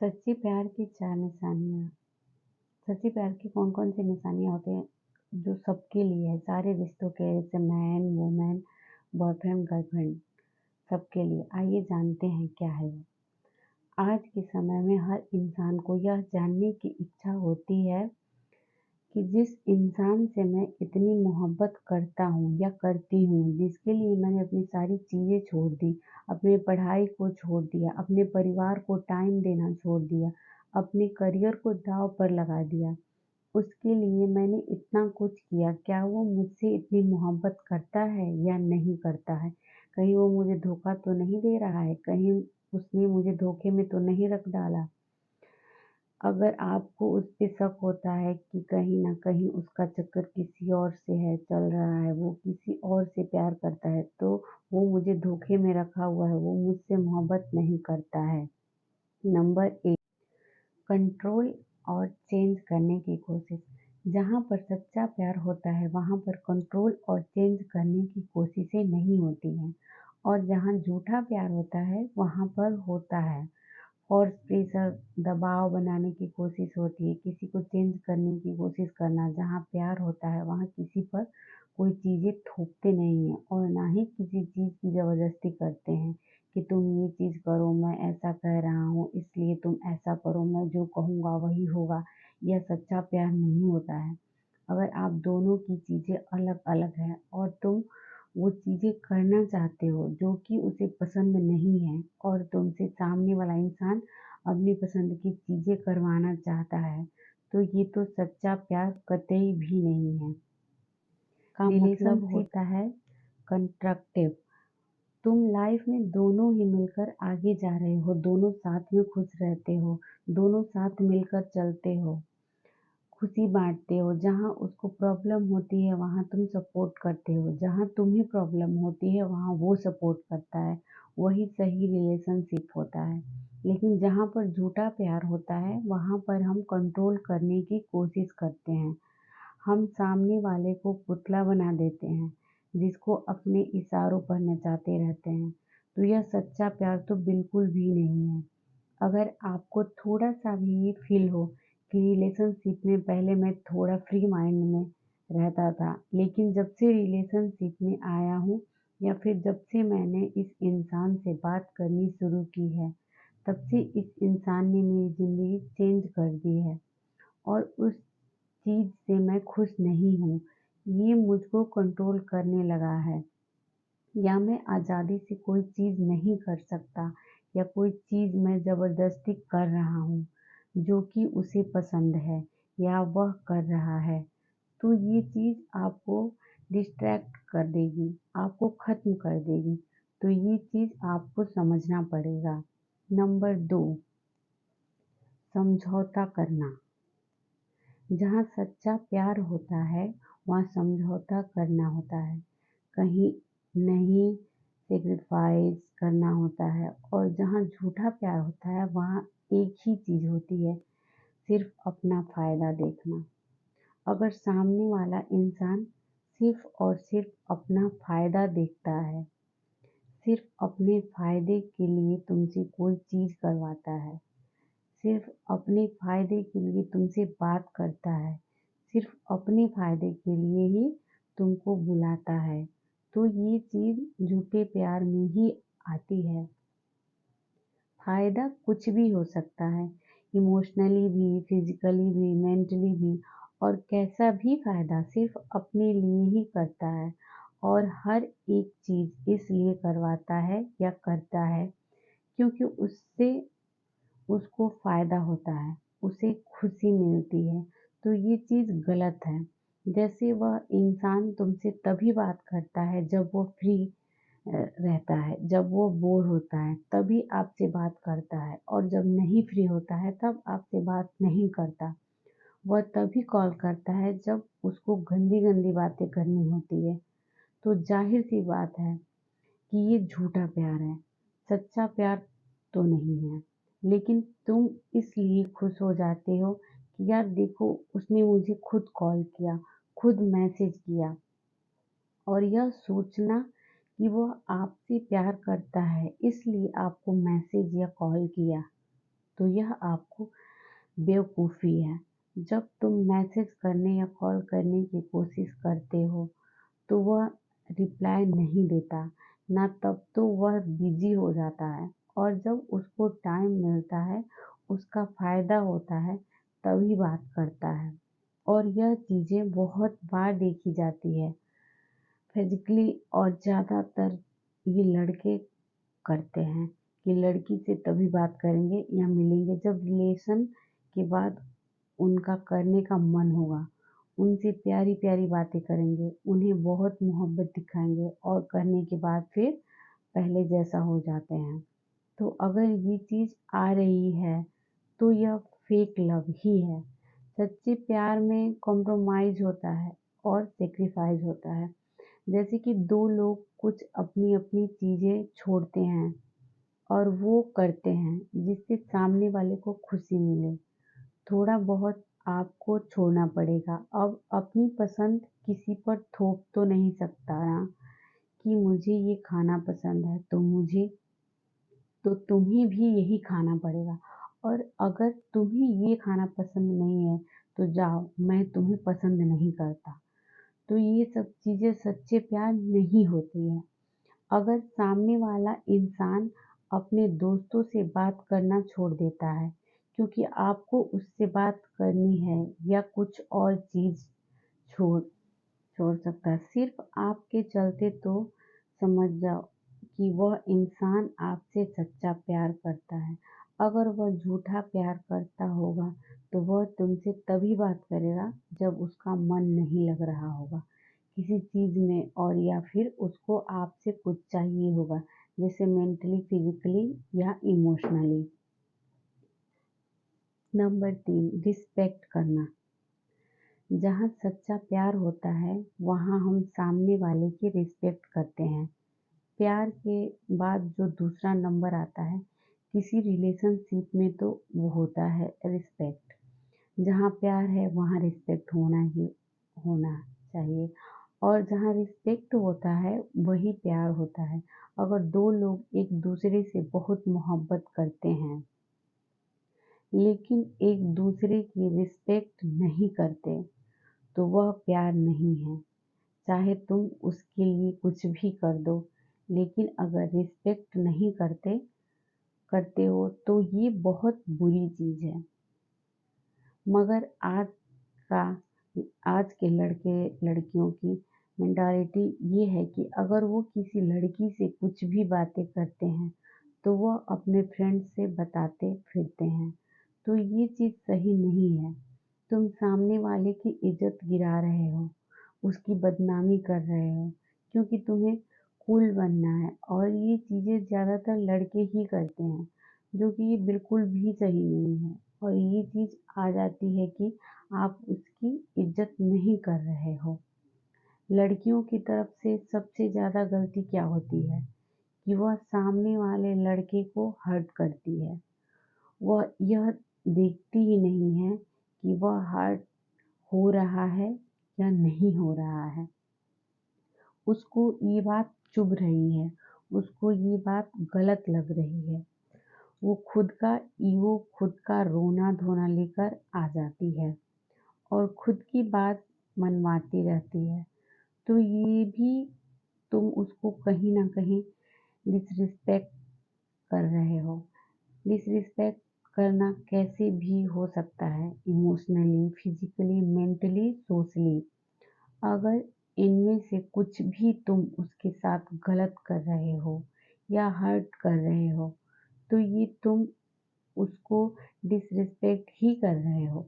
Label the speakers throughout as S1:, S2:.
S1: सच्चे प्यार की 4 निशानियाँ। सच्चे प्यार की कौन-कौन सी निशानियाँ होती हैं, जो सबके लिए है, सारे रिश्तों के जैसे मैन, वुमन, बॉयफ्रेंड, गर्लफ्रेंड सबके लिए। आइए जानते हैं क्या है वो। आज के समय में हर इंसान को यह जानने की इच्छा होती है कि जिस इंसान से मैं इतनी मोहब्बत करता हूँ या करती हूँ, जिसके लिए मैंने अपनी सारी चीज़ें छोड़ दी, अपनी पढ़ाई को छोड़ दिया, अपने परिवार को टाइम देना छोड़ दिया, अपने करियर को दाँव पर लगा दिया, उसके लिए मैंने इतना कुछ किया, क्या वो मुझसे इतनी मोहब्बत करता है या नहीं करता है? कहीं वो मुझे धोखा तो नहीं दे रहा है? कहीं उसने मुझे धोखे में तो नहीं रख डाला? अगर आपको उस पे शक होता है कि कहीं न कहीं उसका चक्कर किसी और से है, चल रहा है, वो किसी और से प्यार करता है, तो वो मुझे धोखे में रखा हुआ है, वो मुझसे मोहब्बत नहीं करता है। नंबर 1, कंट्रोल और चेंज करने की कोशिश। जहाँ पर सच्चा प्यार होता है, वहाँ पर कंट्रोल और चेंज करने की कोशिशें नहीं होती हैं, और जहाँ झूठा प्यार होता है, वहाँ पर होता है फ़ोर्स, प्रेशर, दबाव बनाने की कोशिश होती है, किसी को चेंज करने की कोशिश करना। जहाँ प्यार होता है, वहाँ किसी पर कोई चीज़ें थोपते नहीं हैं और ना ही किसी चीज़ की ज़बरदस्ती करते हैं कि तुम ये चीज़ करो, मैं ऐसा कह रहा हूँ इसलिए तुम ऐसा करो, मैं जो कहूँगा वही होगा। यह सच्चा प्यार नहीं होता है। अगर आप दोनों की चीज़ें अलग-अलग हैं और तुम वो चीज़ें करना चाहते हो जो कि उसे पसंद नहीं है, और तुमसे सामने वाला इंसान अपनी पसंद की चीज़ें करवाना चाहता है, तो ये तो सच्चा प्यार कतई भी नहीं है। का मतलब होता है कंस्ट्रक्टिव। तुम लाइफ में दोनों ही मिलकर आगे जा रहे हो, दोनों साथ में खुश रहते हो, दोनों साथ मिलकर चलते हो, खुशी बाँटते हो। जहाँ उसको प्रॉब्लम होती है, वहाँ तुम सपोर्ट करते हो, जहाँ तुम्हें प्रॉब्लम होती है, वहाँ वो सपोर्ट करता है। वही सही रिलेशनशिप होता है। लेकिन जहाँ पर झूठा प्यार होता है, वहाँ पर हम कंट्रोल करने की कोशिश करते हैं। हम सामने वाले को पुतला बना देते हैं, जिसको अपने इशारों पर नचाते रहते हैं। तो यह सच्चा प्यार तो बिल्कुल भी नहीं है। अगर आपको थोड़ा-सा भी ये फ़ील हो कि रिलेशनशिप में पहले मैं थोड़ा फ्री माइंड में रहता था, लेकिन जब से रिलेशनशिप में आया हूँ या फिर जब से मैंने इस इंसान से बात करनी शुरू की है, तब से इस इंसान ने मेरी ज़िंदगी चेंज कर दी है और उस चीज़ से मैं खुश नहीं हूँ। ये मुझको कंट्रोल करने लगा है। या मैं आज़ादी से कोई चीज़ नहीं कर सकता, या कोई चीज़ मैं ज़बरदस्ती कर रहा हूँ, जो कि उसे पसंद है या वह कर रहा है, तो ये चीज़ आपको डिस्ट्रैक्ट कर देगी, आपको ख़त्म कर देगी। तो ये चीज़ आपको समझना पड़ेगा। नंबर 2, समझौता करना। जहाँ सच्चा प्यार होता है, वहाँ समझौता करना होता है। कहीं नहीं सैक्रिफ़ाइस करना होता है, और जहाँ झूठा प्यार होता है, वहाँ एक ही चीज़ होती है, सिर्फ़ अपना फ़ायदा देखना। अगर सामने वाला इंसान सिर्फ़ और सिर्फ़ अपना फ़ायदा देखता है, सिर्फ़ अपने फ़ायदे के लिए तुमसे कोई चीज़ करवाता है, सिर्फ़ अपने फ़ायदे के लिए तुमसे बात करता है, सिर्फ़ अपने फ़ायदे के लिए ही तुमको बुलाता है, तो ये चीज़ झूठे प्यार में ही आती है। फ़ायदा कुछ भी हो सकता है, इमोशनली भी, फिज़िकली भी, मेंटली भी, और कैसा भी फ़ायदा सिर्फ़ अपने लिए ही करता है, और हर एक चीज़ इसलिए करवाता है या करता है क्योंकि उससे उसको फ़ायदा होता है, उसे खुशी मिलती है, तो ये चीज़ गलत है। जैसे वह इंसान तुमसे तभी बात करता है जब वो फ्री रहता है, जब वो बोर होता है तभी आपसे बात करता है, और जब नहीं फ्री होता है तब आपसे बात नहीं करता। वह तभी कॉल करता है जब उसको गंदी-गंदी बातें करनी होती है। तो ज़ाहिर-सी बात है कि ये झूठा प्यार है, सच्चा प्यार तो नहीं है। लेकिन तुम इसलिए खुश हो जाते हो कि यार देखो, उसने मुझे खुद कॉल किया, खुद मैसेज किया, और यह सोचना कि वह आपसे प्यार करता है इसलिए आपको मैसेज या कॉल किया। तो यह आपको बेवकूफ़ी है। जब तुम मैसेज करने या कॉल करने की कोशिश करते हो तो वह रिप्लाई नहीं देता, ना तब तो वह बिज़ी हो जाता है, और जब उसको टाइम मिलता है, उसका फ़ायदा होता है, तभी बात करता है। और यह चीज़ें बहुत बार देखी जाती है फिज़िकली, और ज़्यादातर ये लड़के करते हैं कि लड़की से तभी बात करेंगे या मिलेंगे जब रिलेशन के बाद उनका करने का मन होगा। उनसे प्यारी-प्यारी बातें करेंगे, उन्हें बहुत मोहब्बत दिखाएँगे और करने के बाद फिर पहले जैसा हो जाते हैं। तो अगर ये चीज़ आ रही है, तो यह फेक लव ही है। सच्चे प्यार में कॉम्प्रोमाइज़ होता है और सैक्रिफ़ाइस होता है। जैसे कि 2 लोग कुछ अपनी-अपनी चीज़ें छोड़ते हैं और वो करते हैं जिससे सामने वाले को खुशी मिले। थोड़ा बहुत आपको छोड़ना पड़ेगा। अब अपनी पसंद किसी पर थोप तो नहीं सकता ना, कि मुझे ये खाना पसंद है तो तुम्हें भी यही खाना पड़ेगा, और अगर तुम्हें ये खाना पसंद नहीं है तो जाओ, मैं तुम्हें पसंद नहीं करता। तो ये सब चीज़ें सच्चे प्यार नहीं होती है। अगर सामने वाला इंसान अपने दोस्तों से बात करना छोड़ देता है क्योंकि आपको उससे बात करनी है, या कुछ और चीज़ छोड़ छोड़ सकता है सिर्फ आपके चलते, तो समझ जाओ कि वह इंसान आपसे सच्चा प्यार करता है। अगर वह झूठा प्यार करता होगा तो वह तुमसे तभी बात करेगा जब उसका मन नहीं लग रहा होगा किसी चीज़ में, और या फिर उसको आपसे कुछ चाहिए होगा, जैसे मेंटली, फिजिकली या इमोशनली। नंबर 3, रिस्पेक्ट करना। जहाँ सच्चा प्यार होता है वहाँ हम सामने वाले की रिस्पेक्ट करते हैं। प्यार के बाद जो दूसरा नंबर आता है किसी रिलेशनशिप में, तो वो होता है रिस्पेक्ट। जहाँ प्यार है वहाँ रिस्पेक्ट होना ही होना चाहिए, और जहाँ रिस्पेक्ट होता है वही प्यार होता है। अगर 2 लोग एक दूसरे से बहुत मोहब्बत करते हैं लेकिन एक दूसरे की रिस्पेक्ट नहीं करते, तो वह प्यार नहीं है। चाहे तुम उसके लिए कुछ भी कर दो, लेकिन अगर रिस्पेक्ट नहीं करते करते हो तो ये बहुत बुरी चीज़ है। मगर का आज के लड़के लड़कियों की मेंटालिटी ये है कि अगर वो किसी लड़की से कुछ भी बातें करते हैं तो वह अपने फ्रेंड से बताते फिरते हैं। तो ये चीज़ सही नहीं है। तुम सामने वाले की इज्जत गिरा रहे हो, उसकी बदनामी कर रहे हो, क्योंकि तुम्हें कूल बनना है, और ये चीज़ें ज़्यादातर लड़के ही करते हैं, जो कि ये बिल्कुल भी सही नहीं है। और ये चीज़ आ जाती है कि आप उसकी इज्जत नहीं कर रहे हो। लड़कियों की तरफ से सबसे ज़्यादा गलती क्या होती है कि वह सामने वाले लड़के को हर्ट करती है। वह यह देखती ही नहीं है कि वह हर्ट हो रहा है या नहीं हो रहा है। उसको ये बात चुभ रही है, उसको ये बात गलत लग रही है। वो खुद का ईगो, खुद का रोना-धोना लेकर आ जाती है और खुद की बात मनवाती रहती है। तो ये भी तुम उसको कहीं न कहीं डिसरिस्पेक्ट कर रहे हो। डिसरिस्पेक्ट करना कैसे भी हो सकता है, इमोशनली, फिज़िकली, मेंटली, सोशली। अगर इनमें से कुछ भी तुम उसके साथ गलत कर रहे हो या हर्ट कर रहे हो, तो ये तुम उसको डिसरिस्पेक्ट ही कर रहे हो।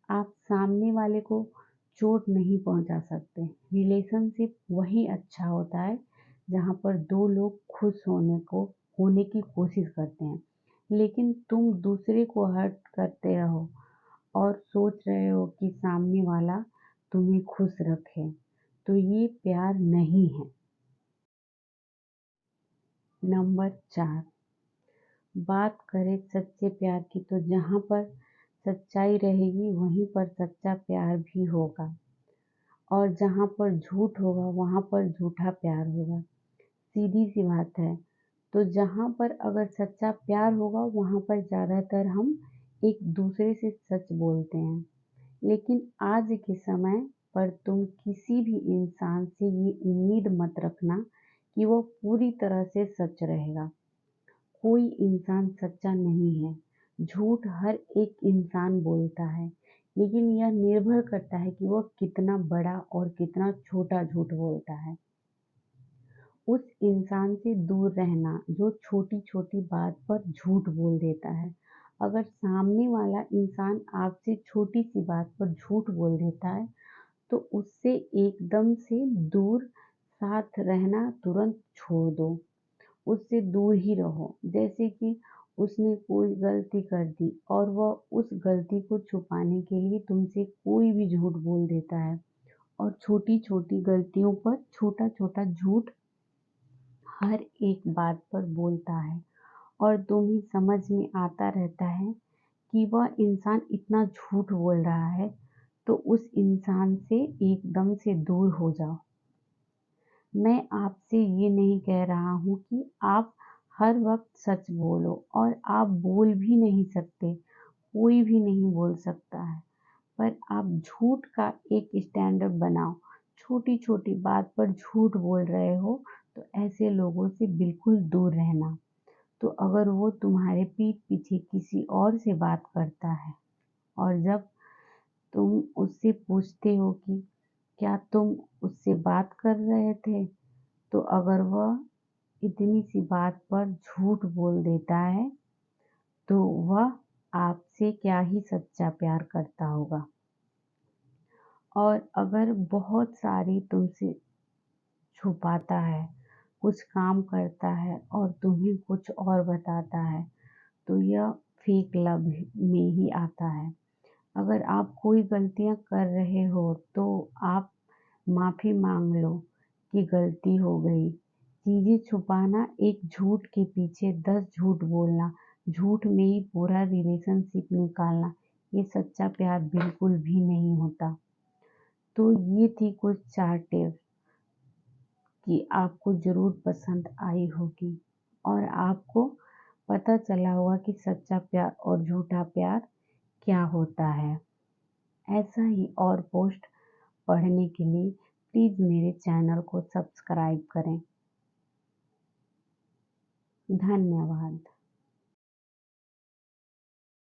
S1: आप सामने वाले को चोट नहीं पहुंचा सकते। रिलेशनशिप वही अच्छा होता है जहाँ पर 2 लोग खुश होने की कोशिश करते हैं। लेकिन तुम दूसरे को हर्ट करते रहो और सोच रहे हो कि सामने वाला तुम्हें खुश रखे, तो ये प्यार नहीं है। नंबर 4, बात करें सच्चे प्यार की, तो जहाँ पर सच्चाई रहेगी वहीं पर सच्चा प्यार भी होगा, और जहाँ पर झूठ होगा वहाँ पर झूठा प्यार होगा। सीधी सी बात है। तो जहाँ पर अगर सच्चा प्यार होगा वहाँ पर ज़्यादातर हम एक दूसरे से सच बोलते हैं। लेकिन आज के समय पर तुम किसी भी इंसान से ये उम्मीद मत रखना कि वो पूरी तरह से सच रहेगा। कोई इंसान सच्चा नहीं है। झूठ हर एक इंसान बोलता है, लेकिन यह निर्भर करता है कि वह कितना बड़ा और कितना छोटा झूठ बोलता है। उस इंसान से दूर रहना जो छोटी-छोटी बात पर झूठ बोल देता है। अगर सामने वाला इंसान आपसे छोटी-सी बात पर झूठ बोल देता है, तो उससे एकदम से दूर साथ रहना तुरंत छोड़ दो। उससे दूर ही रहो। जैसे कि उसने कोई गलती कर दी और वह उस गलती को छुपाने के लिए तुमसे कोई भी झूठ बोल देता है और छोटी-छोटी गलतियों पर छोटा-छोटा झूठ हर एक बात पर बोलता है और तुम्हें समझ में आता रहता है कि वह इंसान इतना झूठ बोल रहा है, तो उस इंसान से एकदम से दूर हो जाओ। मैं आपसे ये नहीं कह रहा हूँ कि आप हर वक़्त सच बोलो और आप बोल भी नहीं सकते, कोई भी नहीं बोल सकता है। पर आप झूठ का एक स्टैंडर्ड बनाओ। छोटी-छोटी बात पर झूठ बोल रहे हो, तो ऐसे लोगों से बिल्कुल दूर रहना। तो अगर वो तुम्हारे पीठ पीछे किसी और से बात करता है और जब तुम उससे पूछते हो कि क्या तुम उससे बात कर रहे थे? तो अगर वह इतनी सी बात पर झूठ बोल देता है, तो वह आपसे क्या ही सच्चा प्यार करता होगा। और अगर बहुत सारी तुमसे छुपाता है, कुछ काम करता है और तुम्हें कुछ और बताता है, तो यह फेक लव में ही आता है। अगर आप कोई गलतियाँ कर रहे हो, तो आप माफ़ी माँग लो कि गलती हो गई। चीज़ें छुपाना, एक झूठ के पीछे 10 झूठ बोलना, झूठ में ही पूरा रिलेशनशिप निकालना, ये सच्चा प्यार बिल्कुल भी नहीं होता। तो ये थी कुछ 4 टिप्स कि आपको ज़रूर पसंद आई होगी और आपको पता चला होगा कि सच्चा प्यार और झूठा प्यार क्या होता है। ऐसा ही और पोस्ट पढ़ने के लिए प्लीज़ मेरे चैनल को सब्सक्राइब करें। धन्यवाद।